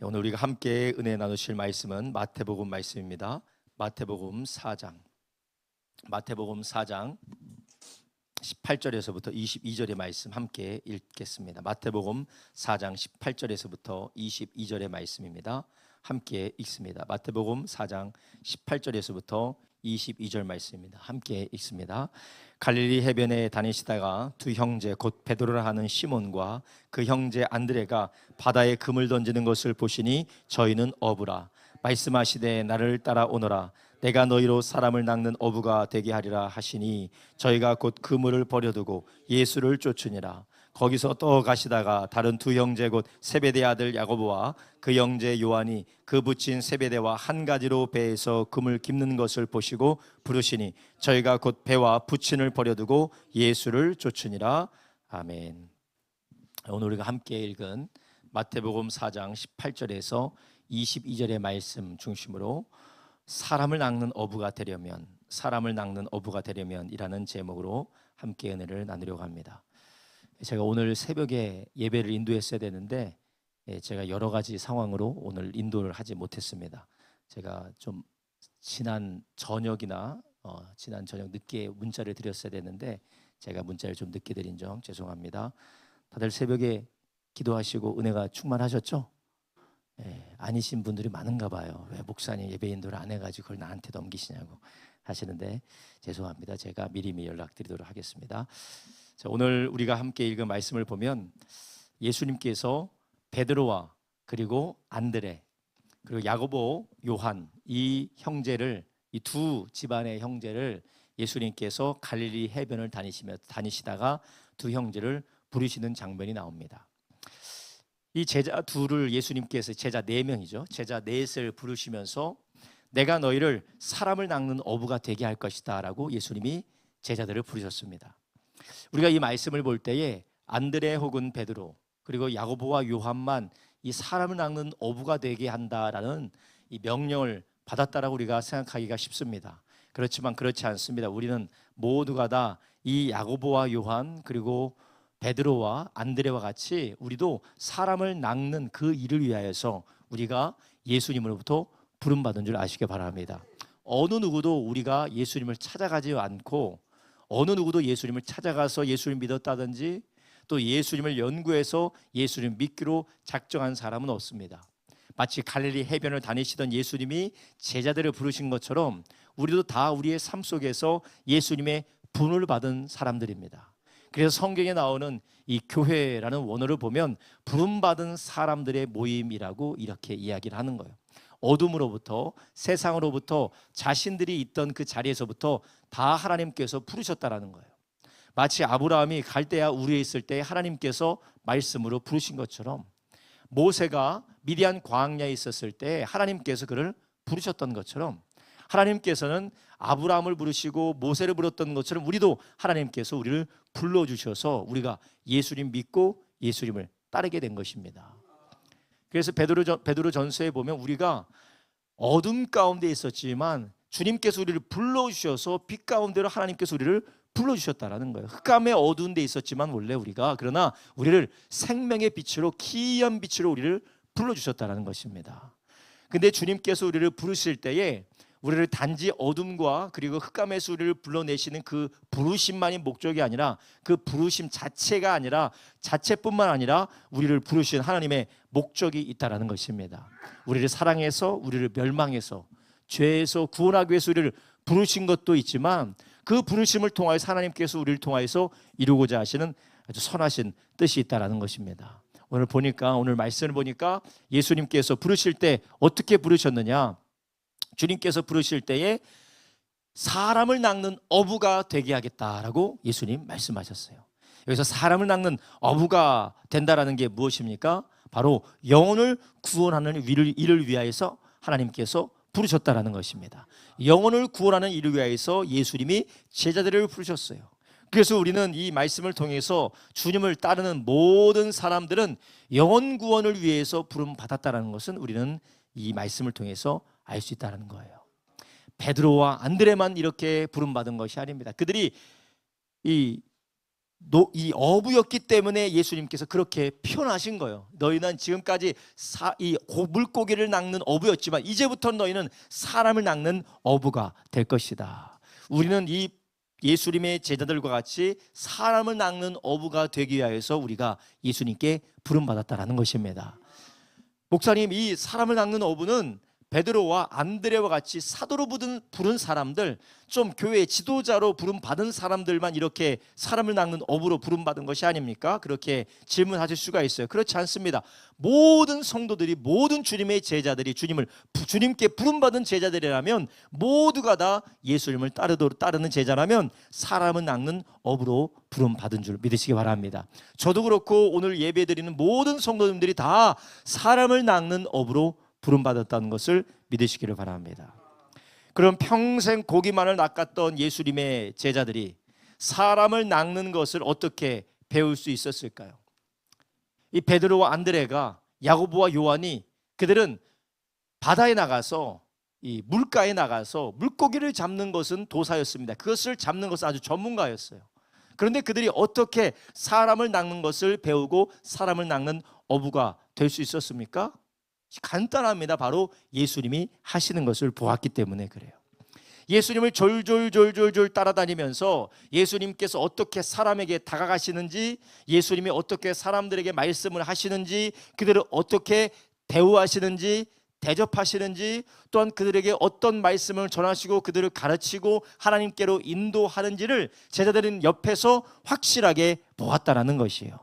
오늘 우리가 함께 은혜 나누실 말씀은 마태복음 말씀입니다. 마태복음 4장 18절에서부터 22절의 말씀 함께 읽겠습니다. 마태복음 4장 18절에서부터 22절의 말씀입니다. 함께 읽습니다. 마태복음 4장 18절에서부터 22절 말씀입니다. 함께 읽습니다. 갈릴리 해변에 다니시다가 두 형제 곧 베드로라 하는 시몬과 그 형제 안드레가 바다에 금을 던지는 것을 보시니 저희는 어부라. 말씀하시되 나를 따라오너라. 내가 너희로 사람을 낚는 어부가 되게 하리라 하시니 저희가 곧 그물을 버려두고 예수를 쫓으니라. 거기서 또 가시다가 다른 두 형제 곧 세베대 아들 야고보와 그 형제 요한이 그 붙인 세베대와 한 가지로 배에서 금을 깁는 것을 보시고 부르시니 저희가 곧 배와 붙인을 버려두고 예수를 쫓으니라. 아멘. 오늘 우리가 함께 읽은 마태복음 4장 18절에서 22절의 말씀 중심으로 사람을 낚는 어부가 되려면 이라는 제목으로 함께 은혜를 나누려고 합니다. 제가 오늘 새벽에 예배를 인도했어야 되는데 제가 여러 가지 상황으로 오늘 인도를 하지 못했습니다. 제가 좀 지난 저녁 늦게 문자를 드렸어야 되는데 제가 문자를 좀 늦게 드린 점 죄송합니다. 다들 새벽에 기도하시고 은혜가 충만하셨죠? 아니신 분들이 많은가 봐요. 왜 목사님 예배 인도를 안 해가지고 그걸 나한테 넘기시냐고 하시는데 죄송합니다. 제가 미리미리 연락드리도록 하겠습니다. 자, 오늘 우리가 함께 읽은 말씀을 보면 예수님께서 베드로와 그리고 안드레 그리고 야고보, 요한 이 두 집안의 형제를 예수님께서 갈릴리 해변을 다니시다가 두 형제를 부르시는 장면이 나옵니다. 이 제자 둘을 예수님께서 제자 네 명이죠. 제자 넷을 부르시면서 내가 너희를 사람을 낚는 어부가 되게 할 것이다 라고 예수님이 제자들을 부르셨습니다. 우리가 이 말씀을 볼 때에 안드레 혹은 베드로 그리고 야고보와 요한만 이 사람을 낚는 어부가 되게 한다라는 이 명령을 받았다라고 우리가 생각하기가 쉽습니다. 그렇지만 그렇지 않습니다. 우리는 모두가 다 이 야고보와 요한 그리고 베드로와 안드레와 같이 우리도 사람을 낚는 그 일을 위하여서 우리가 예수님으로부터 부름받은 줄 아시기 바랍니다. 어느 누구도 우리가 예수님을 찾아가지 않고 어느 누구도 예수님을 찾아가서 예수를 믿었다든지 또 예수님을 연구해서 예수님 믿기로 작정한 사람은 없습니다. 마치 갈릴리 해변을 다니시던 예수님이 제자들을 부르신 것처럼 우리도 다 우리의 삶 속에서 예수님의 분을 받은 사람들입니다. 그래서 성경에 나오는 이 교회라는 원어를 보면 부름받은 사람들의 모임이라고 이렇게 이야기를 하는 거예요. 어둠으로부터 세상으로부터 자신들이 있던 그 자리에서부터 다 하나님께서 부르셨다라는 거예요. 마치 아브라함이 갈대아 우르에 있을 때 하나님께서 말씀으로 부르신 것처럼 모세가 미디안 광야에 있었을 때 하나님께서 그를 부르셨던 것처럼 하나님께서는 아브라함을 부르시고 모세를 불렀던 것처럼 우리도 하나님께서 우리를 불러주셔서 우리가 예수님 믿고 예수님을 따르게 된 것입니다. 그래서 베드로전서에 보면 우리가 어둠 가운데 있었지만 주님께서 우리를 불러주셔서 빛 가운데로 하나님께서 우리를 불러주셨다라는 거예요. 흑암의 어두운 데 있었지만 원래 그러나 우리를 생명의 빛으로 기이한 빛으로 우리를 불러주셨다라는 것입니다. 근데 주님께서 우리를 부르실 때에 우리를 단지 어둠과 그리고 흑암에서 우리를 불러내시는 그 부르심만이 목적이 아니라 그 부르심 자체뿐만 아니라 우리를 부르신 하나님의 목적이 있다라는 것입니다. 우리를 사랑해서 우리를 멸망해서 죄에서 구원하기 위해서 우리를 부르신 것도 있지만 그 부르심을 통하여서 하나님께서 우리를 통하여서 이루고자 하시는 아주 선하신 뜻이 있다라는 것입니다. 오늘 말씀을 보니까 예수님께서 부르실 때 어떻게 부르셨느냐? 주님께서 부르실 때에 사람을 낚는 어부가 되게 하겠다라고 예수님 말씀하셨어요. 여기서 사람을 낚는 어부가 된다라는 게 무엇입니까? 바로 영혼을 구원하는 일을 위하여서 하나님께서 부르셨다라는 것입니다. 영혼을 구원하는 일을 위하여서 예수님이 제자들을 부르셨어요. 그래서 우리는 이 말씀을 통해서 주님을 따르는 모든 사람들은 영혼 구원을 위해서 부름 받았다라는 것은 우리는 이 말씀을 통해서 알 수 있다는 거예요. 베드로와 안드레만 이렇게 부름받은 것이 아닙니다. 그들이 이 이 어부였기 때문에 예수님께서 그렇게 표현하신 거예요. 너희는 지금까지 물고기를 낚는 어부였지만 이제부터 너희는 사람을 낚는 어부가 될 것이다. 우리는 이 예수님의 제자들과 같이 사람을 낚는 어부가 되기 위하여서 우리가 예수님께 부름받았다라는 것입니다. 목사님, 이 사람을 낚는 어부는 베드로와 안드레와 같이 사도로 부른 사람들, 좀 교회 지도자로 부름받은 사람들만 이렇게 사람을 낚는 어부로 부름받은 것이 아닙니까? 그렇게 질문하실 수가 있어요. 그렇지 않습니다. 모든 성도들이, 모든 주님의 제자들이 주님께 부름받은 제자들이라면, 모두가 다 예수님을 따르는 제자라면 사람을 낚는 어부로 부름받은 줄 믿으시기 바랍니다. 저도 그렇고 오늘 예배드리는 모든 성도님들이 다 사람을 낚는 어부로 부름받았다는 것을 믿으시기를 바랍니다. 그럼 평생 고기만을 낚았던 예수님의 제자들이 사람을 낚는 것을 어떻게 배울 수 있었을까요? 이 베드로와 안드레가, 야고보와 요한이, 그들은 바다에 나가서, 이 물가에 나가서 물고기를 잡는 것은 도사였습니다. 그것을 잡는 것은 아주 전문가였어요. 그런데 그들이 어떻게 사람을 낚는 것을 배우고 사람을 낚는 어부가 될 수 있었습니까? 간단합니다. 바로 예수님이 하시는 것을 보았기 때문에 그래요. 예수님을 졸졸졸졸 따라다니면서 예수님께서 어떻게 사람에게 다가가시는지, 예수님이 어떻게 사람들에게 말씀을 하시는지, 그들을 어떻게 대우하시는지, 대접하시는지, 또한 그들에게 어떤 말씀을 전하시고 그들을 가르치고 하나님께로 인도하는지를 제자들은 옆에서 확실하게 보았다라는 것이에요.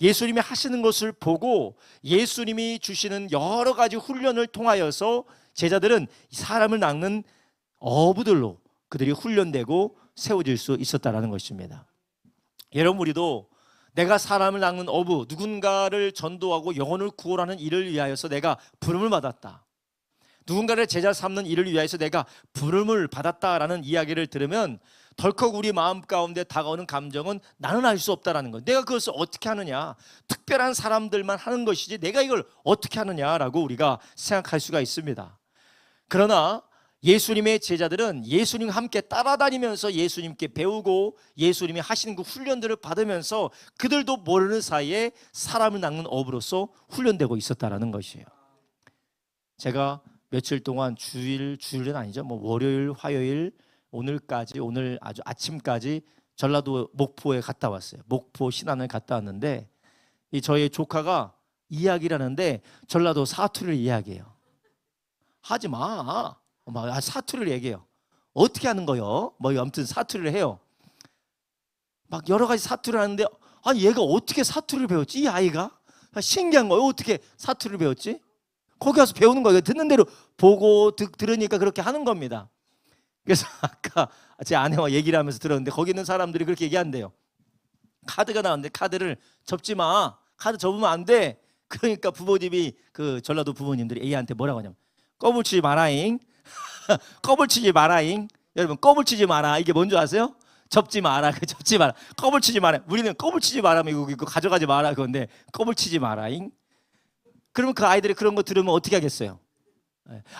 예수님이 하시는 것을 보고 예수님이 주시는 여러 가지 훈련을 통하여서 제자들은 사람을 낚는 어부들로 그들이 훈련되고 세워질 수 있었다는 것입니다. 여러분, 우리도 내가 사람을 낚는 어부, 누군가를 전도하고 영혼을 구원하는 일을 위하여서 내가 부름을 받았다, 누군가를 제자 삼는 일을 위하여서 내가 부름을 받았다라는 이야기를 들으면 덜컥 우리 마음 가운데 다가오는 감정은 나는 할 수 없다라는 것. 내가 그것을 어떻게 하느냐, 특별한 사람들만 하는 것이지 내가 이걸 어떻게 하느냐라고 우리가 생각할 수가 있습니다. 그러나 예수님의 제자들은 예수님과 함께 따라다니면서 예수님께 배우고 예수님이 하시는 그 훈련들을 받으면서 그들도 모르는 사이에 사람을 낚는 어부로서 훈련되고 있었다라는 것이에요. 제가 며칠 동안 주일은 아니죠, 월요일, 화요일, 오늘까지, 오늘 아주 아침까지 전라도 목포에 갔다 왔어요. 목포 신안을 갔다 왔는데 저희 조카가 이야기를 하는데 전라도 사투리를 이야기해요. 하지 마. 사투리를 얘기해요. 어떻게 하는 거요? 아무튼 사투리를 해요. 막 여러 가지 사투리를 하는데, 아니 얘가 어떻게 사투리를 배웠지? 이 아이가? 신기한 거예요. 어떻게 사투리를 배웠지? 거기 가서 배우는 거예요. 듣는 대로 보고 들으니까 그렇게 하는 겁니다. 그래서 아까 제 아내와 얘기를 하면서 들었는데 거기 있는 사람들이 그렇게 얘기한대요. 카드가 나왔는데 카드를 접지 마. 카드 접으면 안 돼. 그러니까 부모님이, 그 전라도 부모님들이 A한테 뭐라고 하냐면 꺼불치지 마라잉. 꺼불치지 마라잉. 여러분, 꺼불치지 마라, 이게 뭔지 아세요? 접지 마라. 접지 마라. 꺼불치지 마라. 우리는 꺼불치지 마라면 이거 가져가지 마라 그건데 꺼불치지 마라잉. 그러면 그 아이들이 그런 거 들으면 어떻게 하겠어요?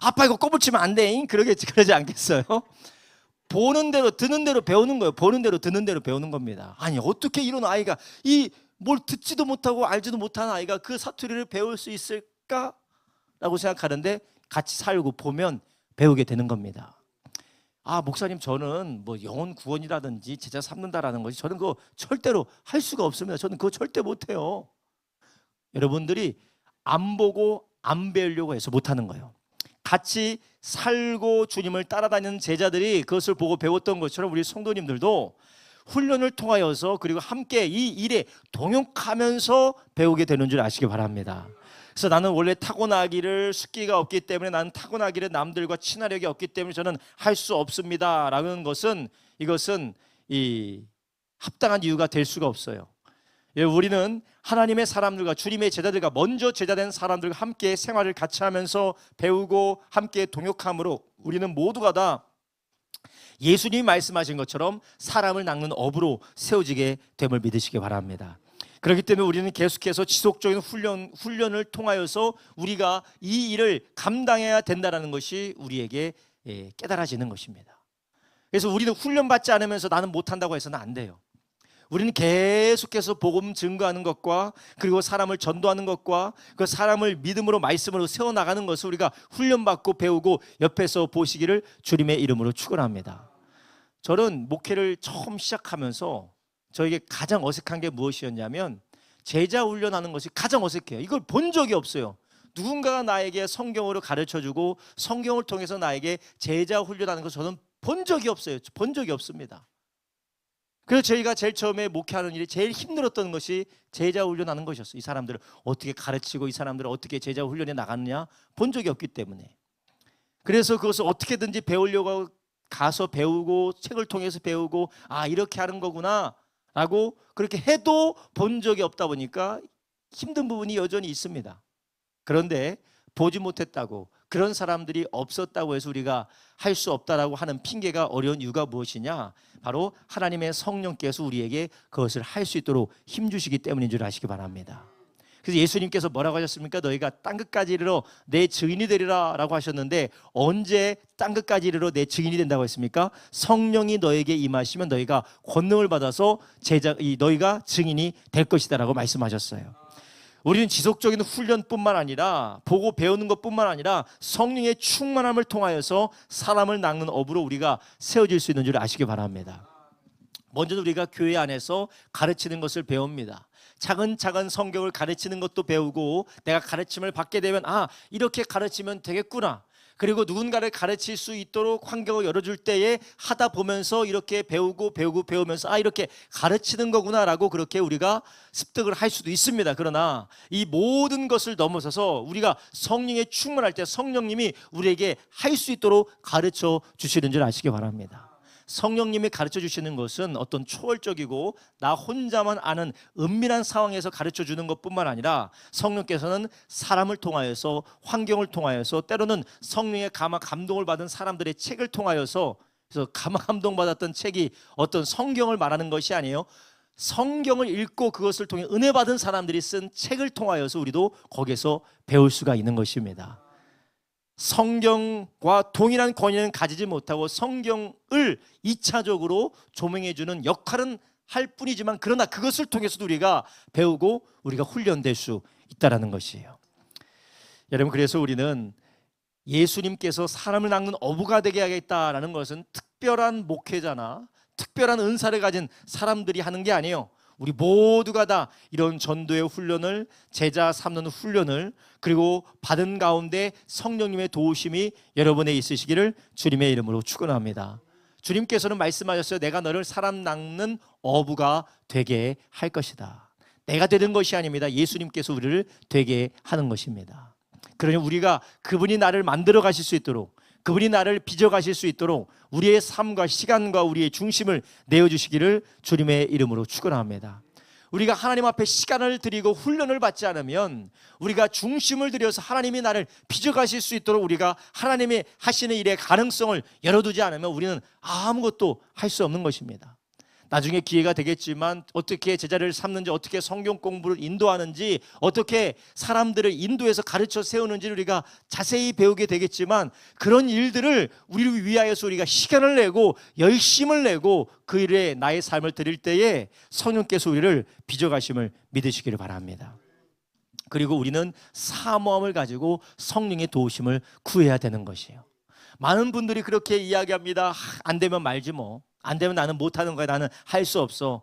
아빠 이거 꺼불치면 안 돼. 그러지 않겠어요? 보는 대로 듣는 대로 배우는 거예요. 보는 대로 듣는 대로 배우는 겁니다. 아니 어떻게 이런 아이가, 뭘 듣지도 못하고 알지도 못하는 아이가 그 사투리를 배울 수 있을까라고 생각하는데 같이 살고 보면 배우게 되는 겁니다. 목사님, 저는 영혼 구원이라든지 제자 삼는다라는 것이 저는 그거 절대로 할 수가 없습니다. 저는 그거 절대 못해요. 여러분들이 안 보고 안 배우려고 해서 못하는 거예요. 같이 살고 주님을 따라다니는 제자들이 그것을 보고 배웠던 것처럼 우리 성도님들도 훈련을 통하여서, 그리고 함께 이 일에 동역하면서 배우게 되는 줄 아시기 바랍니다. 그래서 나는 원래 타고나기를, 숫기가 없기 때문에, 나는 타고나기를 남들과 친화력이 없기 때문에 저는 할 수 없습니다 라는 것은, 이것은 합당한 이유가 될 수가 없어요. 우리는 하나님의 사람들과 주님의 제자들과 먼저 제자된 사람들과 함께 생활을 같이 하면서 배우고 함께 동역함으로 우리는 모두가 다 예수님이 말씀하신 것처럼 사람을 낚는 어부로 세워지게 됨을 믿으시기 바랍니다. 그렇기 때문에 우리는 계속해서 지속적인 훈련을 통하여서 우리가 이 일을 감당해야 된다는 것이 우리에게 깨달아지는 것입니다. 그래서 우리는 훈련받지 않으면서 나는 못한다고 해서는 안 돼요. 우리는 계속해서 복음 증거하는 것과 그리고 사람을 전도하는 것과 그 사람을 믿음으로 말씀으로 세워나가는 것을 우리가 훈련받고 배우고 옆에서 보시기를 주님의 이름으로 축원합니다. 저는 목회를 처음 시작하면서 저에게 가장 어색한 게 무엇이었냐면 제자 훈련하는 것이 가장 어색해요. 이걸 본 적이 없어요. 누군가가 나에게 성경으로 가르쳐주고 성경을 통해서 나에게 제자 훈련하는 것 저는 본 적이 없어요. 본 적이 없습니다. 그래서 저희가 제일 처음에 목회하는 일이 제일 힘들었던 것이 제자 훈련하는 것이었어요. 이 사람들을 어떻게 가르치고 이 사람들을 어떻게 제자 훈련에 나가느냐 본 적이 없기 때문에. 그래서 그것을 어떻게든지 배우려고 가서 배우고 책을 통해서 배우고 아 이렇게 하는 거구나 라고 그렇게 해도 본 적이 없다 보니까 힘든 부분이 여전히 있습니다. 그런데 보지 못했다고 그런 사람들이 없었다고 해서 우리가 할 수 없다라고 하는 핑계가 어려운 이유가 무엇이냐? 바로 하나님의 성령께서 우리에게 그것을 할 수 있도록 힘주시기 때문인 줄 아시기 바랍니다. 그래서 예수님께서 뭐라고 하셨습니까? 너희가 땅끝까지 이르러 내 증인이 되리라 라고 하셨는데 언제 땅끝까지 이르러 내 증인이 된다고 했습니까? 성령이 너에게 임하시면 너희가 권능을 받아서 너희가 증인이 될 것이다 라고 말씀하셨어요. 우리는 지속적인 훈련뿐만 아니라 보고 배우는 것뿐만 아니라 성령의 충만함을 통하여서 사람을 낚는 업으로 우리가 세워질 수 있는 줄 아시기 바랍니다. 먼저 우리가 교회 안에서 가르치는 것을 배웁니다. 차근차근 성경을 가르치는 것도 배우고 내가 가르침을 받게 되면 아 이렇게 가르치면 되겠구나. 그리고 누군가를 가르칠 수 있도록 환경을 열어줄 때에 하다 보면서 이렇게 배우면서 아 이렇게 가르치는 거구나라고 그렇게 우리가 습득을 할 수도 있습니다. 그러나 이 모든 것을 넘어서서 우리가 성령에 충만할 때 성령님이 우리에게 할 수 있도록 가르쳐 주시는 줄 아시기 바랍니다. 성령님이 가르쳐 주시는 것은 어떤 초월적이고 나 혼자만 아는 은밀한 상황에서 가르쳐 주는 것뿐만 아니라 성령께서는 사람을 통하여서 환경을 통하여서 때로는 성령의 감동을 받은 사람들의 책을 통하여서 그래서 감동받았던 책이 어떤 성경을 말하는 것이 아니에요. 성경을 읽고 그것을 통해 은혜 받은 사람들이 쓴 책을 통하여서 우리도 거기에서 배울 수가 있는 것입니다. 성경과 동일한 권위는 가지지 못하고 성경을 2차적으로 조명해 주는 역할은 할 뿐이지만 그러나 그것을 통해서도 우리가 배우고 우리가 훈련될 수 있다는 것이에요. 여러분 그래서 우리는 예수님께서 사람을 낚는 어부가 되게 하겠다라는 것은 특별한 목회자나 특별한 은사를 가진 사람들이 하는 게 아니에요. 우리 모두가 다 이런 전도의 훈련을 제자 삼는 훈련을 그리고 받은 가운데 성령님의 도우심이 여러분에 있으시기를 주님의 이름으로 축원합니다. 주님께서는 말씀하셨어요. 내가 너를 사람 낚는 어부가 되게 할 것이다. 내가 되는 것이 아닙니다. 예수님께서 우리를 되게 하는 것입니다. 그러니 우리가 그분이 나를 만들어 가실 수 있도록 그분이 나를 빚어 가실 수 있도록 우리의 삶과 시간과 우리의 중심을 내어주시기를 주님의 이름으로 축원합니다. 우리가 하나님 앞에 시간을 드리고 훈련을 받지 않으면 우리가 중심을 들여서 하나님이 나를 빚어 가실 수 있도록 우리가 하나님이 하시는 일의 가능성을 열어두지 않으면 우리는 아무것도 할 수 없는 것입니다. 나중에 기회가 되겠지만 어떻게 제자를 삼는지 어떻게 성경 공부를 인도하는지 어떻게 사람들을 인도해서 가르쳐 세우는지를 우리가 자세히 배우게 되겠지만 그런 일들을 우리를 위하여서 우리가 시간을 내고 열심을 내고 그 일에 나의 삶을 드릴 때에 성령께서 우리를 빚어가심을 믿으시기를 바랍니다. 그리고 우리는 사모함을 가지고 성령의 도우심을 구해야 되는 것이에요. 많은 분들이 그렇게 이야기합니다. 안 되면 말지 뭐. 안 되면 나는 못하는 거야. 나는 할 수 없어.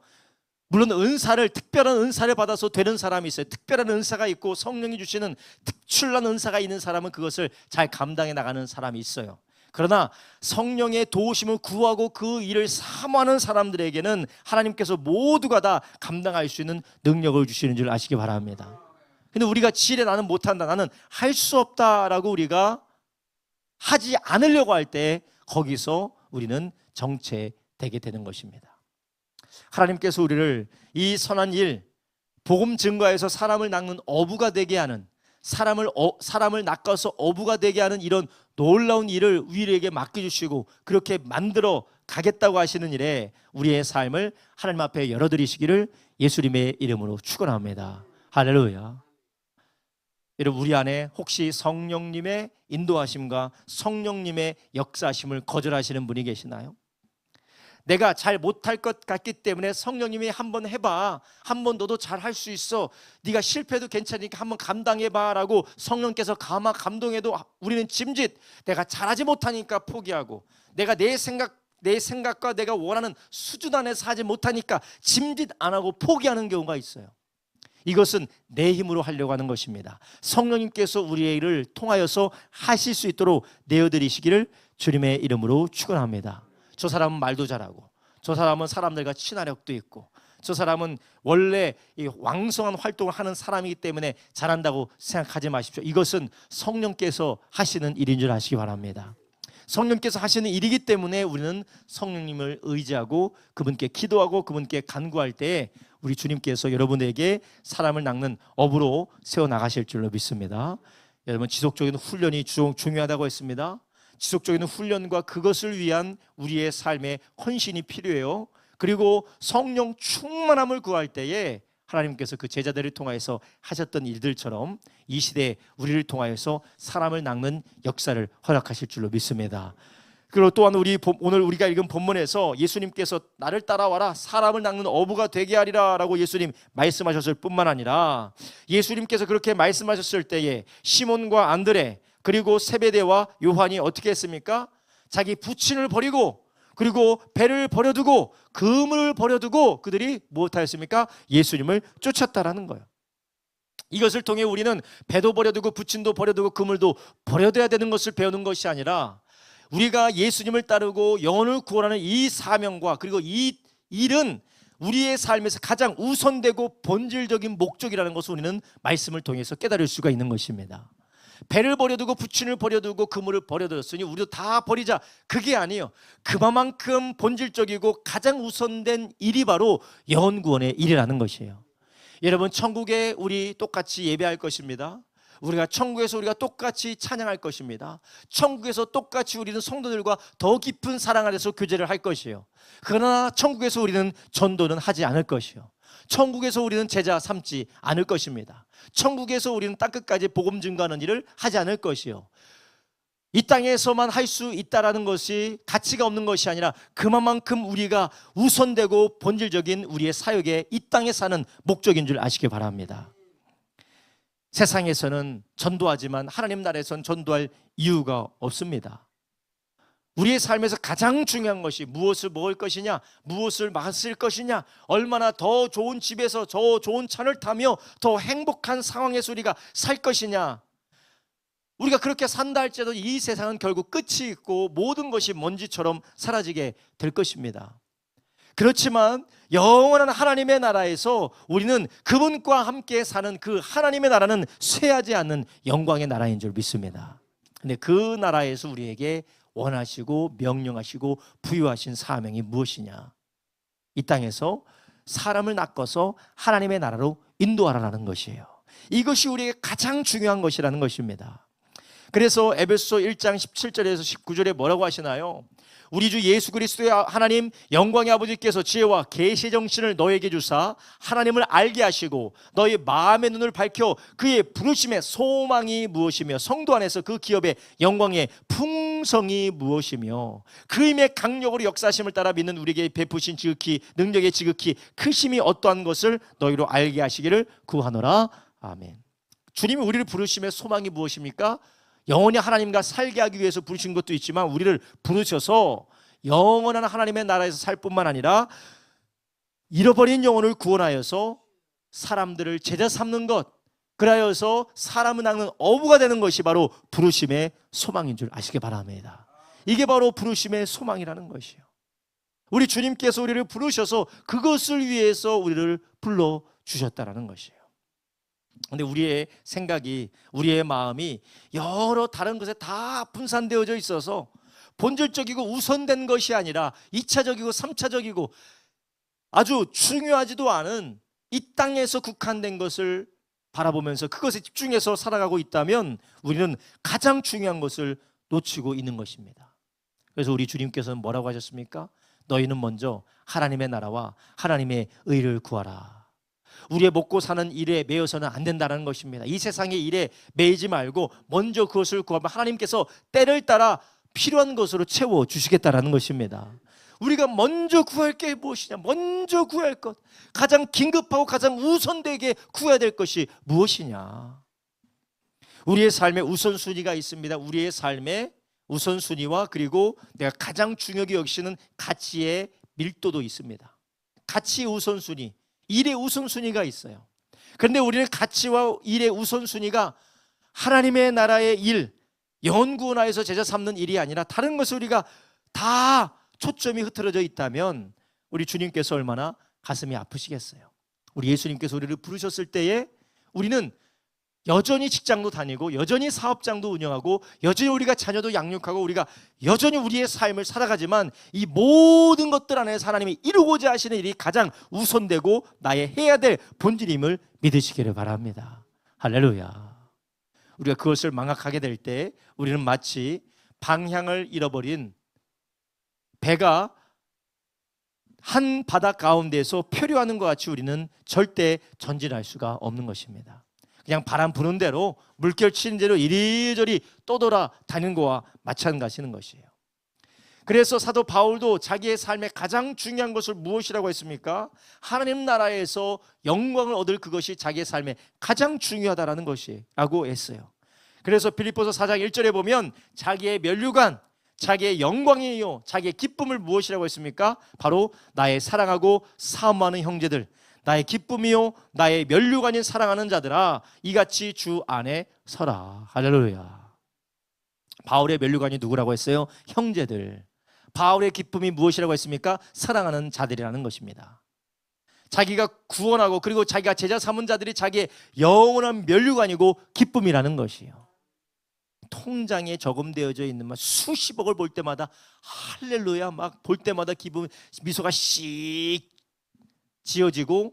물론 특별한 은사를 받아서 되는 사람이 있어요. 특별한 은사가 있고 성령이 주시는 특출난 은사가 있는 사람은 그것을 잘 감당해 나가는 사람이 있어요. 그러나 성령의 도우심을 구하고 그 일을 사모하는 사람들에게는 하나님께서 모두가 다 감당할 수 있는 능력을 주시는 줄 아시기 바랍니다. 근데 우리가 지레 나는 못한다, 나는 할 수 없다라고 우리가 하지 않으려고 할 때 거기서 우리는 정체되게 되는 것입니다. 하나님께서 우리를 이 선한 일, 복음 증거에서 사람을 낚는 어부가 되게 하는 사람을 낚아서 어부가 되게 하는 이런 놀라운 일을 우리에게 맡겨주시고 그렇게 만들어 가겠다고 하시는 일에 우리의 삶을 하나님 앞에 열어드리시기를 예수님의 이름으로 축원합니다. 할렐루야. 여러분 우리 안에 혹시 성령님의 인도하심과 성령님의 역사하심을 거절하시는 분이 계시나요? 내가 잘 못할 것 같기 때문에 성령님이 한번 해봐, 한번 너도 잘 할 수 있어, 네가 실패도 괜찮으니까 한번 감당해봐 라고 성령께서 감동해도 우리는 짐짓, 내가 잘하지 못하니까 포기하고, 내가 내 생각과 내가 원하는 수준 안에서 하지 못하니까 짐짓 안 하고 포기하는 경우가 있어요. 이것은 내 힘으로 하려고 하는 것입니다. 성령님께서 우리의 일을 통하여서 하실 수 있도록 내어드리시기를 주님의 이름으로 축원합니다. 저 사람은 말도 잘하고, 저 사람은 사람들과 친화력도 있고, 저 사람은 원래 이 왕성한 활동을 하는 사람이기 때문에 잘한다고 생각하지 마십시오. 이것은 성령께서 하시는 일인 줄 아시기 바랍니다. 성령께서 하시는 일이기 때문에 우리는 성령님을 의지하고 그분께 기도하고 그분께 간구할 때에 우리 주님께서 여러분에게 사람을 낚는 업으로 세워나가실 줄로 믿습니다. 여러분, 지속적인 훈련이 중요하다고 했습니다. 지속적인 훈련과 그것을 위한 우리의 삶의 헌신이 필요해요. 그리고 성령 충만함을 구할 때에 하나님께서 그 제자들을 통하여서 하셨던 일들처럼 이 시대에 우리를 통하여서 사람을 낚는 역사를 허락하실 줄로 믿습니다. 그리고 또한 오늘 우리가 읽은 본문에서 예수님께서 나를 따라와라, 사람을 낚는 어부가 되게 하리라 라고 예수님 말씀하셨을 뿐만 아니라, 예수님께서 그렇게 말씀하셨을 때에 시몬과 안드레 그리고 세베대와 요한이 어떻게 했습니까? 자기 부친을 버리고 그리고 배를 버려두고 그물을 버려두고 그들이 무엇하였습니까? 예수님을 쫓았다라는 거예요. 이것을 통해 우리는 배도 버려두고 부친도 버려두고 그물도 버려둬야 되는 것을 배우는 것이 아니라, 우리가 예수님을 따르고 영혼을 구원하는 이 사명과 그리고 이 일은 우리의 삶에서 가장 우선되고 본질적인 목적이라는 것을 우리는 말씀을 통해서 깨달을 수가 있는 것입니다. 배를 버려두고 부친을 버려두고 그물을 버려두었으니 우리도 다 버리자, 그게 아니에요. 그만큼 본질적이고 가장 우선된 일이 바로 영혼 구원의 일이라는 것이에요. 여러분, 천국에 우리 똑같이 예배할 것입니다. 우리가 천국에서 우리가 똑같이 찬양할 것입니다. 천국에서 똑같이 우리는 성도들과 더 깊은 사랑 안에서 교제를 할 것이에요. 그러나 천국에서 우리는 전도는 하지 않을 것이요, 천국에서 우리는 제자 삼지 않을 것입니다. 천국에서 우리는 땅끝까지 복음 증거하는 일을 하지 않을 것이요, 이 땅에서만 할 수 있다라는 것이 가치가 없는 것이 아니라 그만큼 우리가 우선되고 본질적인 우리의 사역에 이 땅에 사는 목적인 줄 아시기 바랍니다. 세상에서는 전도하지만 하나님 나라에서는 전도할 이유가 없습니다. 우리의 삶에서 가장 중요한 것이 무엇을 먹을 것이냐, 무엇을 마실 것이냐, 얼마나 더 좋은 집에서 더 좋은 차를 타며 더 행복한 상황에서 우리가 살 것이냐. 우리가 그렇게 산다 할지라도 이 세상은 결국 끝이 있고 모든 것이 먼지처럼 사라지게 될 것입니다. 그렇지만 영원한 하나님의 나라에서 우리는 그분과 함께 사는 그 하나님의 나라는 쇠하지 않는 영광의 나라인 줄 믿습니다. 근데 그 나라에서 우리에게 원하시고 명령하시고 부여하신 사명이 무엇이냐? 이 땅에서 사람을 낚아서 하나님의 나라로 인도하라는 것이에요. 이것이 우리에게 가장 중요한 것이라는 것입니다. 그래서 에베소 1장 17절에서 19절에 뭐라고 하시나요? 우리 주 예수 그리스도의 하나님 영광의 아버지께서 지혜와 계시의 정신을 너에게 주사 하나님을 알게 하시고 너희 마음의 눈을 밝혀 그의 부르심의 소망이 무엇이며 성도 안에서 그 기업의 영광의 풍성이 무엇이며 그 힘의 강력으로 역사하심을 따라 믿는 우리에게 베푸신 지극히 능력의 지극히 크심이 어떠한 것을 너희로 알게 하시기를 구하노라. 아멘. 주님이 우리를 부르심의 소망이 무엇입니까? 영원히 하나님과 살게 하기 위해서 부르신 것도 있지만 우리를 부르셔서 영원한 하나님의 나라에서 살 뿐만 아니라 잃어버린 영혼을 구원하여서 사람들을 제자 삼는 것, 그라여서 사람을 낚는 어부가 되는 것이 바로 부르심의 소망인 줄 아시기 바랍니다. 이게 바로 부르심의 소망이라는 것이에요. 우리 주님께서 우리를 부르셔서 그것을 위해서 우리를 불러주셨다는 것이에요. 근데 우리의 생각이, 우리의 마음이 여러 다른 것에 다 분산되어져 있어서 본질적이고 우선된 것이 아니라 2차적이고 3차적이고 아주 중요하지도 않은 이 땅에서 국한된 것을 바라보면서 그것에 집중해서 살아가고 있다면 우리는 가장 중요한 것을 놓치고 있는 것입니다. 그래서 우리 주님께서는 뭐라고 하셨습니까? 너희는 먼저 하나님의 나라와 하나님의 의를 구하라. 우리의 먹고 사는 일에 매여서는 안 된다는 것입니다. 이 세상의 일에 매이지 말고 먼저 그것을 구하면 하나님께서 때를 따라 필요한 것으로 채워주시겠다는 것입니다. 우리가 먼저 구할 게 무엇이냐? 먼저 구할 것, 가장 긴급하고 가장 우선되게 구해야 될 것이 무엇이냐? 우리의 삶에 우선순위가 있습니다. 우리의 삶에 우선순위와 그리고 내가 가장 중요하게 여기시는 가치의 밀도도 있습니다. 가치 우선순위, 일의 우선순위가 있어요. 그런데 우리는 가치와 일의 우선순위가 하나님의 나라의 일, 영혼 구원하여서 제자 삼는 일이 아니라 다른 것을 우리가 다 초점이 흐트러져 있다면 우리 주님께서 얼마나 가슴이 아프시겠어요. 우리 예수님께서 우리를 부르셨을 때에 우리는 여전히 직장도 다니고 여전히 사업장도 운영하고 여전히 우리가 자녀도 양육하고 우리가 여전히 우리의 삶을 살아가지만 이 모든 것들 안에서 하나님이 이루고자 하시는 일이 가장 우선되고 나의 해야 될 본질임을 믿으시기를 바랍니다. 할렐루야. 우리가 그것을 망각하게 될 때 우리는 마치 방향을 잃어버린 배가 한 바다 가운데서 표류하는 것 같이 우리는 절대 전진할 수가 없는 것입니다. 그냥 바람 부는 대로 물결 치는 대로 이리저리 떠돌아 다니는 것과 마찬가지인 것이에요. 그래서 사도 바울도 자기의 삶의 가장 중요한 것을 무엇이라고 했습니까? 하나님 나라에서 영광을 얻을 그것이 자기의 삶에 가장 중요하다라는 것이라고 했어요. 그래서 빌립보서 4장 1절에 보면 자기의 면류관, 자기의 영광이요 자기의 기쁨을 무엇이라고 했습니까? 바로 나의 사랑하고 사모하는 형제들, 나의 기쁨이요 나의 면류관인 사랑하는 자들아 이같이 주 안에 서라. 할렐루야. 바울의 면류관이 누구라고 했어요? 형제들. 바울의 기쁨이 무엇이라고 했습니까? 사랑하는 자들이라는 것입니다. 자기가 구원하고 그리고 자기가 제자 삼은 자들이 자기의 영원한 면류관이고 기쁨이라는 것이에요. 통장에 저금되어져 있는 막 수십억을 볼 때마다 할렐루야 막 볼 때마다 기분 미소가 씩 지어지고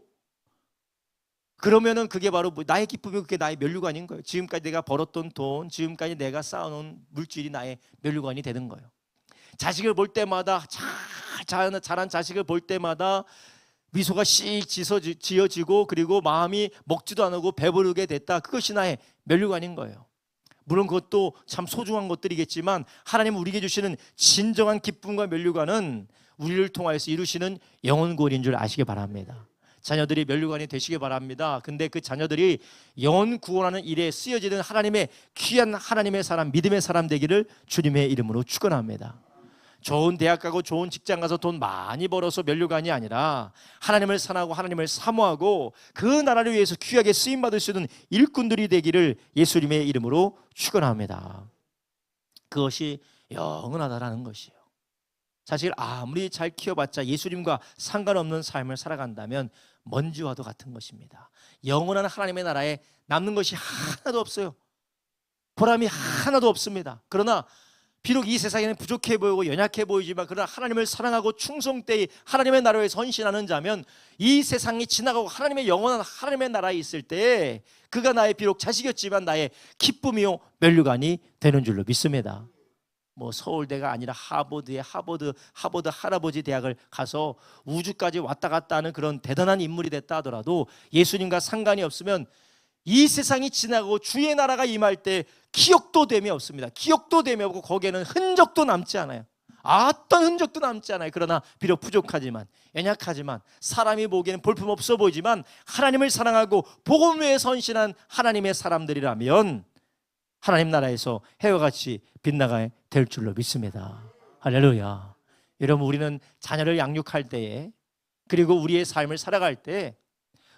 그러면은 그게 바로 나의 기쁨이 그게 나의 면류관인 거예요. 지금까지 내가 벌었던 돈, 지금까지 내가 쌓아놓은 물질이 나의 면류관이 되는 거예요. 자식을 볼 때마다 자란 자식을 볼 때마다 미소가 씩 지어지고 그리고 마음이 먹지도 않고 배부르게 됐다. 그것이 나의 면류관인 거예요. 물론 그것도 참 소중한 것들이겠지만 하나님 우리에게 주시는 진정한 기쁨과 면류관은 우리를 통하여서 이루시는 영혼 구원인 줄 아시기 바랍니다. 자녀들이 면류관이 되시기 바랍니다. 근데 그 자녀들이 영혼 구원하는 일에 쓰여지는 하나님의 귀한 하나님의 사람, 믿음의 사람 되기를 주님의 이름으로 축원합니다. 좋은 대학 가고 좋은 직장 가서 돈 많이 벌어서 면류관이 아니라 하나님을 사랑하고 하나님을 사모하고 그 나라를 위해서 귀하게 쓰임받을 수 있는 일꾼들이 되기를 예수님의 이름으로 축원합니다. 그것이 영원하다라는 것이에요. 사실 아무리 잘 키워봤자 예수님과 상관없는 삶을 살아간다면 먼지와도 같은 것입니다. 영원한 하나님의 나라에 남는 것이 하나도 없어요. 보람이 하나도 없습니다. 그러나 비록 이 세상에는 부족해 보이고 연약해 보이지만 그러나 하나님을 사랑하고 충성되이 하나님의 나라에 헌신하는 자면 이 세상이 지나가고 하나님의 영원한 하나님의 나라에 있을 때 그가 나의 비록 자식이었지만 나의 기쁨이요 면류관이 되는 줄로 믿습니다. 뭐 서울대가 아니라 하버드 할아버지 대학을 가서 우주까지 왔다 갔다 하는 그런 대단한 인물이 됐다 하더라도 예수님과 상관이 없으면 이 세상이 지나고 주의 나라가 임할 때 기억도 됨이 없습니다. 기억도 됨이 없고 거기에는 흔적도 남지 않아요. 어떤 흔적도 남지 않아요. 그러나 비록 부족하지만 연약하지만 사람이 보기에는 볼품없어 보이지만 하나님을 사랑하고 복음 위에 선신한 하나님의 사람들이라면 하나님 나라에서 해와 같이 빛나게 될 줄로 믿습니다. 할렐루야. 여러분 우리는 자녀를 양육할 때에 그리고 우리의 삶을 살아갈 때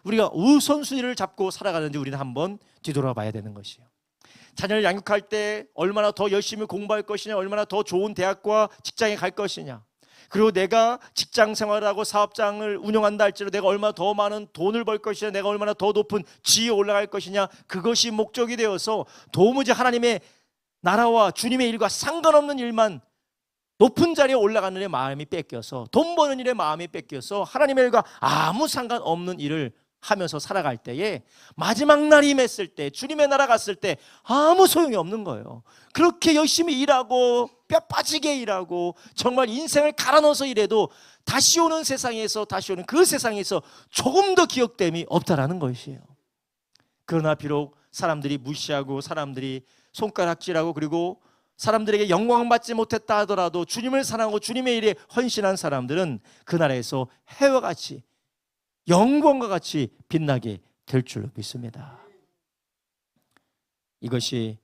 우리가 우선순위를 잡고 살아가는지 우리는 한번 뒤돌아봐야 되는 것이에요. 자녀를 양육할 때 얼마나 더 열심히 공부할 것이냐, 얼마나 더 좋은 대학과 직장에 갈 것이냐, 그리고 내가 직장 생활하고 사업장을 운영한다 할지라도 내가 얼마나 더 많은 돈을 벌 것이냐, 내가 얼마나 더 높은 지위에 올라갈 것이냐, 그것이 목적이 되어서 도무지 하나님의 나라와 주님의 일과 상관없는 일만 높은 자리에 올라가는 일에 마음이 뺏겨서 돈 버는 일에 마음이 뺏겨서 하나님의 일과 아무 상관없는 일을 하면서 살아갈 때에 마지막 날이 임했을 때 주님의 나라 갔을 때 아무 소용이 없는 거예요. 그렇게 열심히 일하고 뼈 빠지게 일하고 정말 인생을 갈아 넣어서 일해도 다시 오는 세상에서 다시 오는 그 세상에서 조금 더 기억됨이 없다라는 것이에요. 그러나 비록 사람들이 무시하고 사람들이 손가락질하고 그리고 사람들에게 영광받지 못했다 하더라도 주님을 사랑하고 주님의 일에 헌신한 사람들은 그 나라에서 해와 같이 영광과 같이 빛나게 될 줄로 믿습니다. 이것이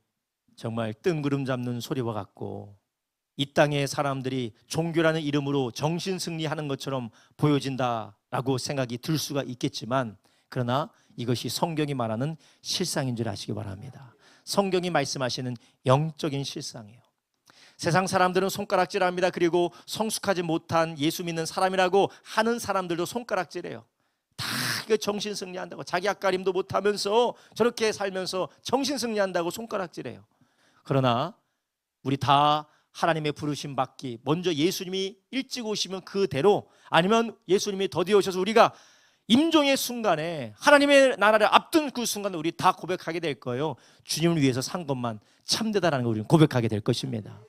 정말 뜬구름 잡는 소리와 같고 이 땅의 사람들이 종교라는 이름으로 정신승리하는 것처럼 보여진다라고 생각이 들 수가 있겠지만, 그러나 이것이 성경이 말하는 실상인 줄 아시기 바랍니다. 성경이 말씀하시는 영적인 실상이에요. 세상 사람들은 손가락질합니다. 그리고 성숙하지 못한 예수 믿는 사람이라고 하는 사람들도 손가락질해요. 다 이거 정신승리한다고, 자기 앞가림도 못하면서 저렇게 살면서 정신승리한다고 손가락질해요. 그러나 우리 다 하나님의 부르심 받기, 먼저 예수님이 일찍 오시면 그대로, 아니면 예수님이 더디어 오셔서 우리가 임종의 순간에 하나님의 나라를 앞둔 그 순간에 우리 다 고백하게 될 거예요. 주님을 위해서 산 것만 참되다라는 걸 우리는 고백하게 될 것입니다.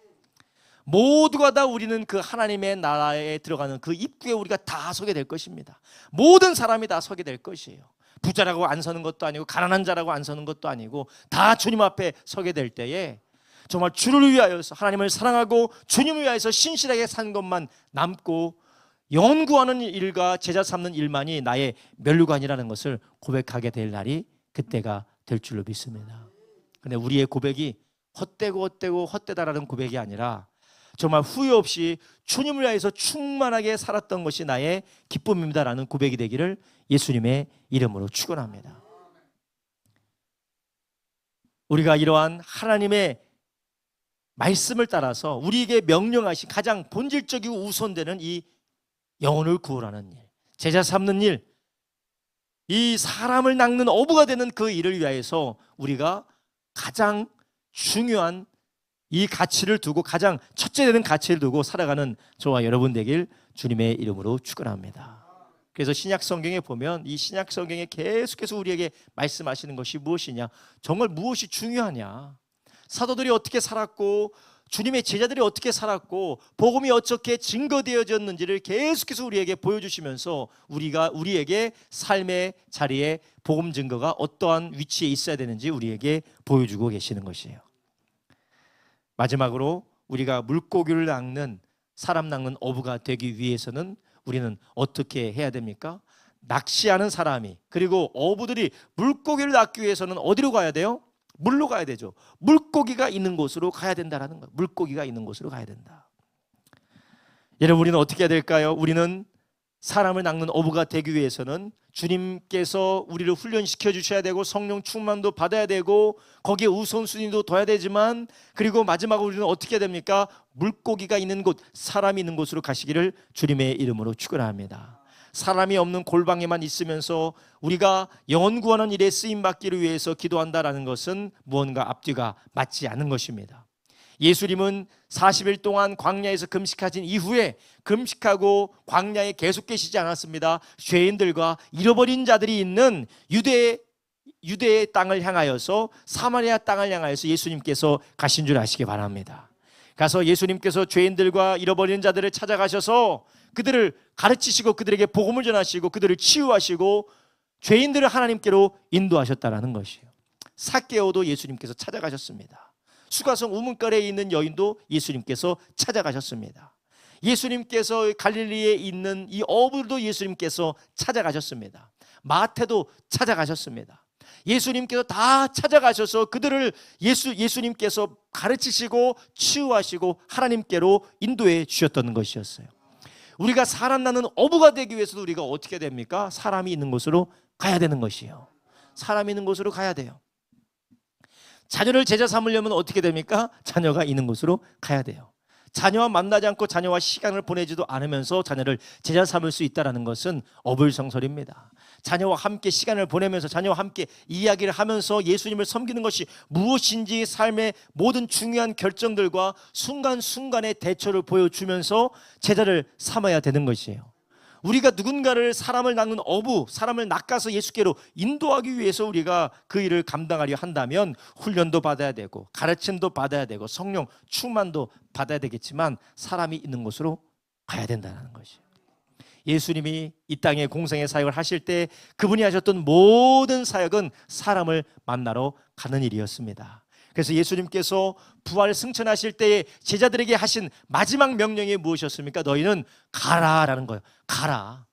모두가 다 우리는 그 하나님의 나라에 들어가는 그 입구에 우리가 다 서게 될 것입니다. 모든 사람이 다 서게 될 것이에요. 부자라고 안 서는 것도 아니고 가난한 자라고 안 서는 것도 아니고 다 주님 앞에 서게 될 때에 정말 주를 위하여서, 하나님을 사랑하고 주님을 위하여서 신실하게 산 것만 남고 연구하는 일과 제자 삼는 일만이 나의 면류관이라는 것을 고백하게 될 날이 그때가 될 줄로 믿습니다. 그런데 우리의 고백이 헛되고 헛되다라는 고백이 아니라 정말 후회 없이 주님을 위해서 충만하게 살았던 것이 나의 기쁨입니다라는 고백이 되기를 예수님의 이름으로 축원합니다. 우리가 이러한 하나님의 말씀을 따라서 우리에게 명령하신 가장 본질적이고 우선되는 이 영혼을 구원하는 일, 제자 삼는 일, 이 사람을 낚는 어부가 되는 그 일을 위하여서 우리가 가장 중요한 이 가치를 두고, 가장 첫째 되는 가치를 두고 살아가는 저와 여러분 되길 주님의 이름으로 축원합니다. 그래서 신약 성경에 보면 이 신약 성경에 계속해서 우리에게 말씀하시는 것이 무엇이냐, 정말 무엇이 중요하냐, 사도들이 어떻게 살았고 주님의 제자들이 어떻게 살았고 복음이 어떻게 증거되어졌는지를 계속해서 우리에게 보여주시면서 우리에게 삶의 자리에 복음 증거가 어떠한 위치에 있어야 되는지 우리에게 보여주고 계시는 것이에요. 마지막으로 우리가 물고기를 낚는, 사람 낚는 어부가 되기 위해서는 우리는 어떻게 해야 됩니까? 낚시하는 사람이, 그리고 어부들이 물고기를 낚기 위해서는 어디로 가야 돼요? 물로 가야 되죠. 물고기가 있는 곳으로 가야 된다라는 거예요. 물고기가 있는 곳으로 가야 된다. 여러분, 우리는 어떻게 해야 될까요? 우리는 사람을 낚는 어부가 되기 위해서는 주님께서 우리를 훈련시켜 주셔야 되고 성령 충만도 받아야 되고 거기에 우선순위도 둬야 되지만, 그리고 마지막으로 우리는 어떻게 해야 됩니까? 물고기가 있는 곳, 사람이 있는 곳으로 가시기를 주님의 이름으로 축원합니다. 사람이 없는 골방에만 있으면서 우리가 영혼 구하는 일에 쓰임받기를 위해서 기도한다라는 것은 무언가 앞뒤가 맞지 않는 것입니다. 예수님은 40일 동안 광야에서 금식하신 이후에 금식하고 광야에 계속 계시지 않았습니다. 죄인들과 잃어버린 자들이 있는 유대의 땅을 향하여서, 사마리아 땅을 향하여서 예수님께서 가신 줄 아시기 바랍니다. 가서 예수님께서 죄인들과 잃어버린 자들을 찾아가셔서 그들을 가르치시고 그들에게 복음을 전하시고 그들을 치유하시고 죄인들을 하나님께로 인도하셨다라는 것이에요. 삭개오도 예수님께서 찾아가셨습니다. 수가성 우물가에 있는 여인도 예수님께서 찾아가셨습니다. 예수님께서 갈릴리에 있는 이 어부도 예수님께서 찾아가셨습니다. 마태도 찾아가셨습니다. 예수님께서 다 찾아가셔서 그들을 예수님께서 가르치시고 치유하시고 하나님께로 인도해 주셨던 것이었어요. 우리가 사람 낳는 어부가 되기 위해서도 우리가 어떻게 됩니까? 사람이 있는 곳으로 가야 되는 것이에요. 사람이 있는 곳으로 가야 돼요. 자녀를 제자 삼으려면 어떻게 됩니까? 자녀가 있는 곳으로 가야 돼요. 자녀와 만나지 않고 자녀와 시간을 보내지도 않으면서 자녀를 제자 삼을 수 있다는 것은 어불성설입니다. 자녀와 함께 시간을 보내면서 자녀와 함께 이야기를 하면서 예수님을 섬기는 것이 무엇인지 삶의 모든 중요한 결정들과 순간순간의 대처를 보여주면서 제자를 삼아야 되는 것이에요. 우리가 누군가를, 사람을 낚는 어부, 사람을 낚아서 예수께로 인도하기 위해서 우리가 그 일을 감당하려 한다면 훈련도 받아야 되고 가르침도 받아야 되고 성령 충만도 받아야 되겠지만 사람이 있는 곳으로 가야 된다는 것이에요. 예수님이 이 땅에 공생의 사역을 하실 때 그분이 하셨던 모든 사역은 사람을 만나러 가는 일이었습니다. 그래서 예수님께서 부활 승천하실 때에 제자들에게 하신 마지막 명령이 무엇이었습니까? 너희는 가라라는 거예요. 가라.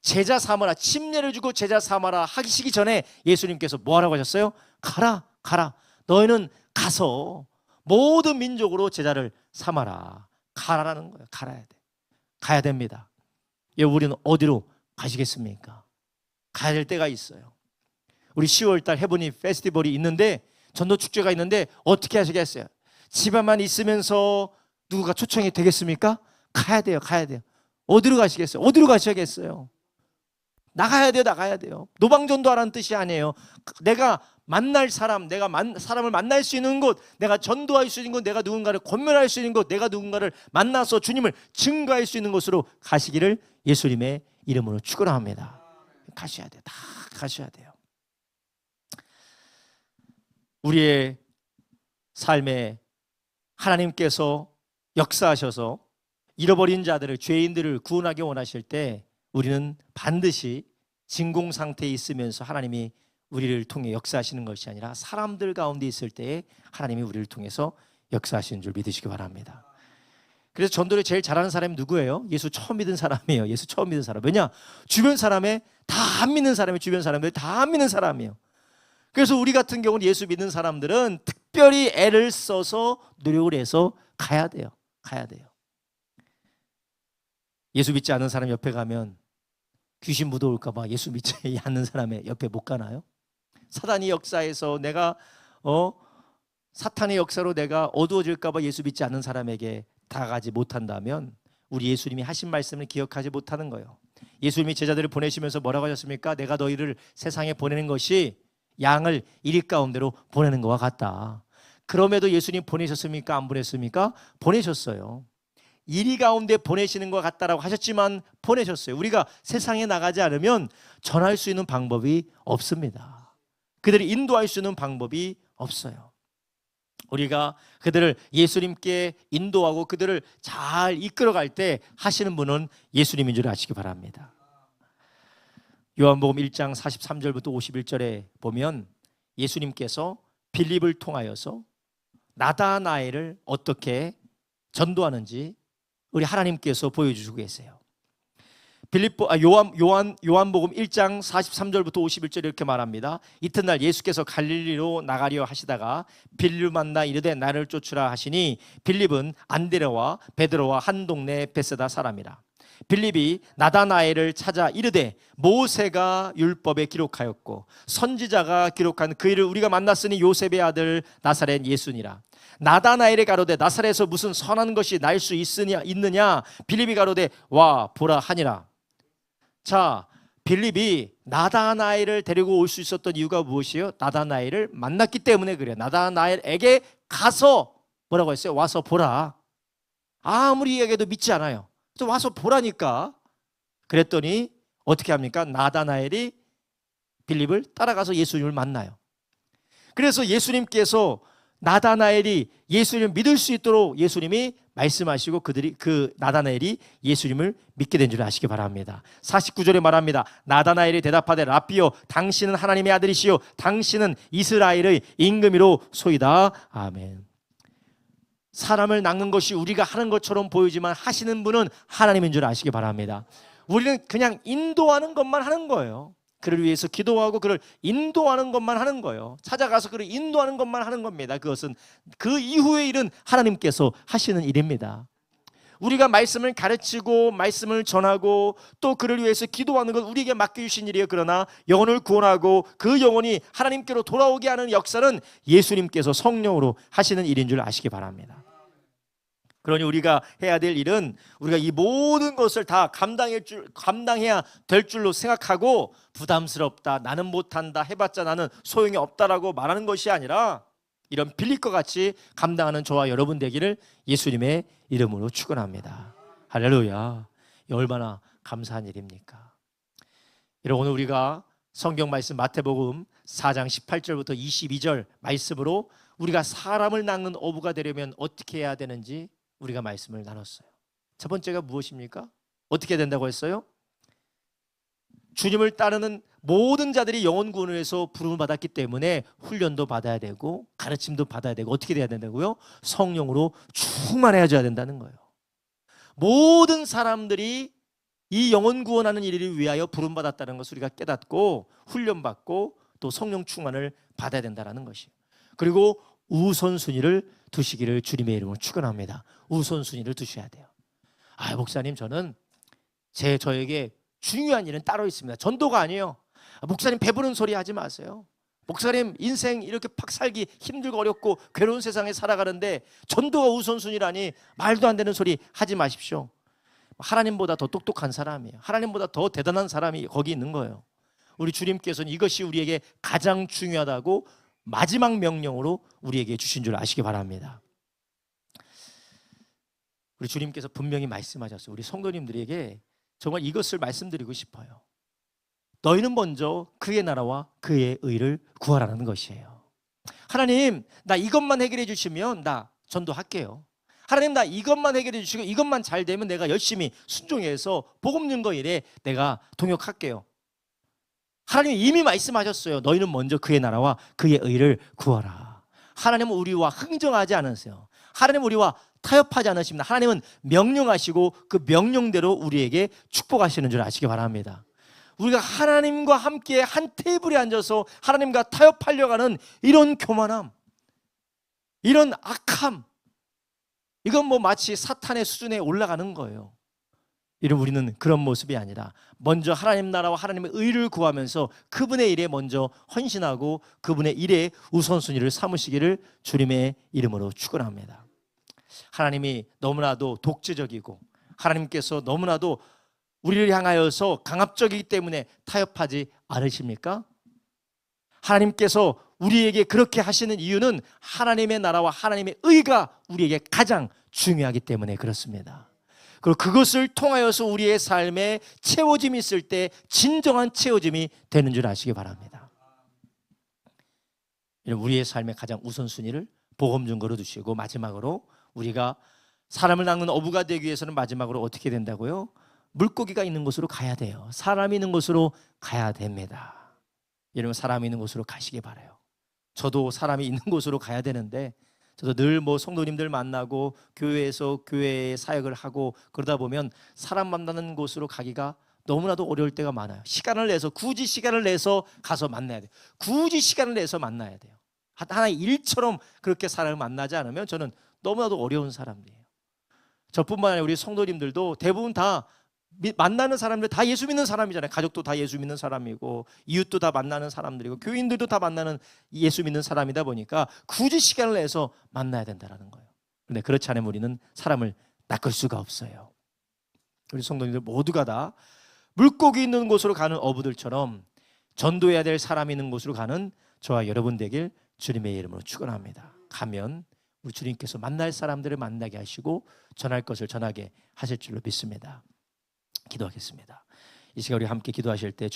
제자 삼아라. 침례를 주고 제자 삼아라 하시기 전에 예수님께서 뭐 하라고 하셨어요? 가라, 가라. 너희는 가서 모든 민족으로 제자를 삼아라. 가라라는 거예요. 가야 돼. 가야 됩니다. 우리는 어디로 가시겠습니까? 가야 될 때가 있어요. 우리 10월달 해보니 페스티벌이 있는데, 전도 축제가 있는데 어떻게 하시겠어요? 집에만 있으면서 누구가 초청이 되겠습니까? 가야 돼요. 가야 돼요. 어디로 가시겠어요? 어디로 가셔야겠어요? 나가야 돼요. 나가야 돼요. 노방전도하라는 뜻이 아니에요. 내가 만날 사람, 내가 사람을 만날 수 있는 곳, 내가 전도할 수 있는 곳, 내가 누군가를 권면할 수 있는 곳, 내가 누군가를 만나서 주님을 증거할 수 있는 곳으로 가시기를 예수님의 이름으로 축원합니다. 가셔야 돼요. 다 가셔야 돼요. 우리의 삶에 하나님께서 역사하셔서 잃어버린 자들을, 죄인들을 구원하기 원하실 때 우리는 반드시 진공 상태에 있으면서 하나님이 우리를 통해 역사하시는 것이 아니라 사람들 가운데 있을 때에 하나님이 우리를 통해서 역사하시는 줄 믿으시기 바랍니다. 그래서 전도를 제일 잘하는 사람이 누구예요? 예수 처음 믿은 사람이에요. 예수 처음 믿은 사람. 왜냐? 주변 사람에 다 안 믿는 사람이, 주변 사람들 다 안 믿는 사람이에요. 그래서 우리 같은 경우는 예수 믿는 사람들은 특별히 애를 써서 노력을 해서 가야 돼요. 가야 돼요. 예수 믿지 않는 사람 옆에 가면 귀신 묻어올까 봐 예수 믿지 않는 사람의 옆에 못 가나요? 사단이 역사에서 내가 사탄의 역사로 내가 어두워질까 봐 예수 믿지 않는 사람에게 다가가지 못한다면 우리 예수님이 하신 말씀을 기억하지 못하는 거예요. 예수님이 제자들을 보내시면서 뭐라고 하셨습니까? 내가 너희를 세상에 보내는 것이 양을 이리 가운데로 보내는 것과 같다. 그럼에도 예수님 보내셨습니까? 안 보냈습니까? 보내셨어요. 이리 가운데 보내시는 것 같다라고 하셨지만 보내셨어요. 우리가 세상에 나가지 않으면 전할 수 있는 방법이 없습니다. 그들을 인도할 수 있는 방법이 없어요. 우리가 그들을 예수님께 인도하고 그들을 잘 이끌어갈 때 하시는 분은 예수님인 줄 아시기 바랍니다. 요한복음 1장 43절부터 51절에 보면 예수님께서 빌립을 통하여서 나다나엘을 어떻게 전도하는지 우리 하나님께서 보여주시고 계세요. 요한복음 1장 43절부터 51절 이렇게 말합니다. 이튿날 예수께서 갈릴리로 나가려 하시다가 빌립을 만나 이르되 나를 쫓으라 하시니 빌립은 안드레와 베드로와 한 동네 베세다 사람이라. 빌립이 나다나엘을 찾아 이르되 모세가 율법에 기록하였고 선지자가 기록한 그 일을 우리가 만났으니 요셉의 아들 나사렛 예수니라. 나다나엘이 가로되 나사렛에서 무슨 선한 것이 날 수 있느냐? 빌립이 가로되 와 보라 하니라. 자, 빌립이 나다나엘을 데리고 올 수 있었던 이유가 무엇이에요? 나다나엘을 만났기 때문에 그래요. 나다나엘에게 가서 뭐라고 했어요? 와서 보라. 아무리 이야기해도 믿지 않아요. 그래서 와서 보라니까. 그랬더니 어떻게 합니까? 나다나엘이 빌립을 따라가서 예수님을 만나요. 그래서 예수님께서 나다나엘이 예수님을 믿을 수 있도록 예수님이 말씀하시고 그 나다나엘이 예수님을 믿게 된 줄 아시기 바랍니다. 49절에 말합니다. 나다나엘이 대답하되 라삐여 당신은 하나님의 아들이시요 당신은 이스라엘의 임금이로 소이다. 아멘. 사람을 낚는 것이 우리가 하는 것처럼 보이지만 하시는 분은 하나님인 줄 아시기 바랍니다. 우리는 그냥 인도하는 것만 하는 거예요. 그를 위해서 기도하고 그를 인도하는 것만 하는 거예요. 찾아가서 그를 인도하는 것만 하는 겁니다. 그것은 그 이후의 일은 하나님께서 하시는 일입니다. 우리가 말씀을 가르치고 말씀을 전하고 또 그를 위해서 기도하는 건 우리에게 맡겨주신 일이에요. 그러나 영혼을 구원하고 그 영혼이 하나님께로 돌아오게 하는 역사는 예수님께서 성령으로 하시는 일인 줄 아시기 바랍니다. 그러니 우리가 해야 될 일은 우리가 이 모든 것을 다 감당해야 될 줄로 생각하고 부담스럽다, 나는 못한다, 해봤자 나는 소용이 없다라고 말하는 것이 아니라 이런 빌립과 같이 감당하는 저와 여러분 되기를 예수님의 이름으로 축원합니다. 할렐루야. 얼마나 감사한 일입니까? 여러분, 오늘 우리가 성경 말씀 마태복음 4장 18절부터 22절 말씀으로 우리가 사람을 낚는 어부가 되려면 어떻게 해야 되는지 우리가 말씀을 나눴어요. 첫 번째가 무엇입니까? 어떻게 된다고 했어요? 주님을 따르는 모든 자들이 영혼 구원을 위해서 부름을 받았기 때문에 훈련도 받아야 되고 가르침도 받아야 되고 어떻게 돼야 된다고요? 성령으로 충만해져야 된다는 거예요. 모든 사람들이 이 영혼 구원하는 일을 위하여 부름 받았다는 것을 우리가 깨닫고 훈련받고 또 성령 충만을 받아야 된다는 것이에요. 그리고 우선순위를 두시기를 주님의 이름으로 축원합니다. 우선순위를 두셔야 돼요. 목사님, 저는 저에게 중요한 일은 따로 있습니다. 전도가 아니에요. 목사님, 배부른 소리 하지 마세요. 목사님, 인생 이렇게 팍 살기 힘들고 어렵고 괴로운 세상에 살아가는데 전도가 우선순위라니 말도 안 되는 소리 하지 마십시오. 하나님보다 더 똑똑한 사람이에요. 하나님보다 더 대단한 사람이 거기 있는 거예요. 우리 주님께서는 이것이 우리에게 가장 중요하다고 마지막 명령으로 우리에게 주신 줄 아시기 바랍니다. 우리 주님께서 분명히 말씀하셨어요. 우리 성도님들에게 정말 이것을 말씀드리고 싶어요. 너희는 먼저 그의 나라와 그의 의를 구하라는 것이에요. 하나님, 나 이것만 해결해 주시면 나 전도할게요. 하나님, 나 이것만 해결해 주시고 이것만 잘 되면 내가 열심히 순종해서 복음 증거 일에 내가 동역할게요. 하나님이 이미 말씀하셨어요. 너희는 먼저 그의 나라와 그의 의를 구하라. 하나님은 우리와 흥정하지 않으세요. 하나님은 우리와 타협하지 않으십니다. 하나님은 명령하시고 그 명령대로 우리에게 축복하시는 줄 아시기 바랍니다. 우리가 하나님과 함께 한 테이블에 앉아서 하나님과 타협하려고 하는 이런 교만함, 이런 악함, 이건 마치 사탄의 수준에 올라가는 거예요. 이런 우리는 그런 모습이 아니라 먼저 하나님 나라와 하나님의 의를 구하면서 그분의 일에 먼저 헌신하고 그분의 일에 우선순위를 삼으시기를 주님의 이름으로 축원합니다. 하나님이 너무나도 독재적이고 하나님께서 너무나도 우리를 향하여서 강압적이기 때문에 타협하지 않으십니까? 하나님께서 우리에게 그렇게 하시는 이유는 하나님의 나라와 하나님의 의가 우리에게 가장 중요하기 때문에 그렇습니다. 그리고 그것을 통하여서 우리의 삶에 채워짐이 있을 때 진정한 채워짐이 되는 줄 아시기 바랍니다. 우리의 삶의 가장 우선순위를 복음 증거로 두시고 마지막으로 우리가 사람을 낚는 어부가 되기 위해서는 마지막으로 어떻게 된다고요? 물고기가 있는 곳으로 가야 돼요. 사람이 있는 곳으로 가야 됩니다. 여러분, 사람이 있는 곳으로 가시기 바라요. 저도 사람이 있는 곳으로 가야 되는데 저도 늘 성도님들 만나고 교회에서 교회의 사역을 하고 그러다 보면 사람 만나는 곳으로 가기가 너무나도 어려울 때가 많아요. 시간을 내서 굳이 시간을 내서 가서 만나야 돼요. 굳이 시간을 내서 만나야 돼요. 하나의 일처럼 그렇게 사람을 만나지 않으면 저는 너무나도 어려운 사람이에요. 저뿐만 아니라 우리 성도님들도 대부분 다 만나는 사람들 다 예수 믿는 사람이잖아요. 가족도 다 예수 믿는 사람이고 이웃도 다 만나는 사람들이고 교인들도 다 만나는 예수 믿는 사람이다 보니까 굳이 시간을 내서 만나야 된다는 거예요. 그런데 그렇지 않으면 우리는 사람을 낚을 수가 없어요. 우리 성도님들 모두가 다 물고기 있는 곳으로 가는 어부들처럼 전도해야 될 사람이 있는 곳으로 가는 저와 여러분 되길 주님의 이름으로 축원합니다. 가면 우리 주님께서 만날 사람들을 만나게 하시고 전할 것을 전하게 하실 줄로 믿습니다. 기도하겠습니다. 이 시간 우리 함께 기도하실 때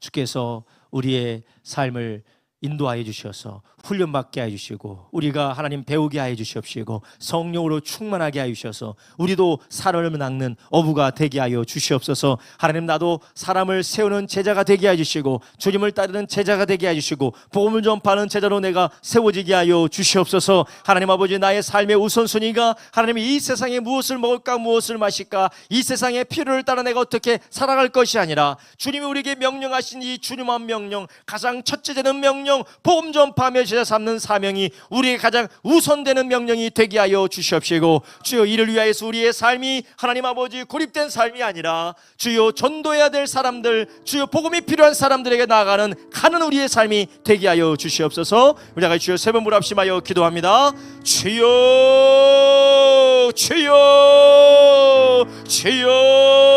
주께서 우리의 삶을 인도하여 주셔서 훈련받게 하여 주시고 우리가 하나님 배우게 하여 주시옵시고 성령으로 충만하게 하여 주셔서 우리도 사람을 낚는 어부가 되게 하여 주시옵소서. 하나님, 나도 사람을 세우는 제자가 되게 하여 주시고 주님을 따르는 제자가 되게 하여 주시고 복음을 전파하는 제자로 내가 세워지게 하여 주시옵소서. 하나님 아버지, 나의 삶의 우선순위가 하나님이 이 세상에 무엇을 먹을까 무엇을 마실까 이 세상의 필요를 따라 내가 어떻게 살아갈 것이 아니라 주님이 우리에게 명령하신 이 주님한 명령, 가장 첫째 되는 명령, 복음 전파하며 제자 삼는 사명이 우리의 가장 우선되는 명령이 되게 하여 주시옵시고 주여, 이를 위하여서 우리의 삶이 하나님 아버지 고립된 삶이 아니라 주여 전도해야 될 사람들, 주여 복음이 필요한 사람들에게 나아가는 가는 우리의 삶이 되게 하여 주시옵소서. 우리가 주여 세 번 불합심하여 기도합니다. 주여, 주여, 주여.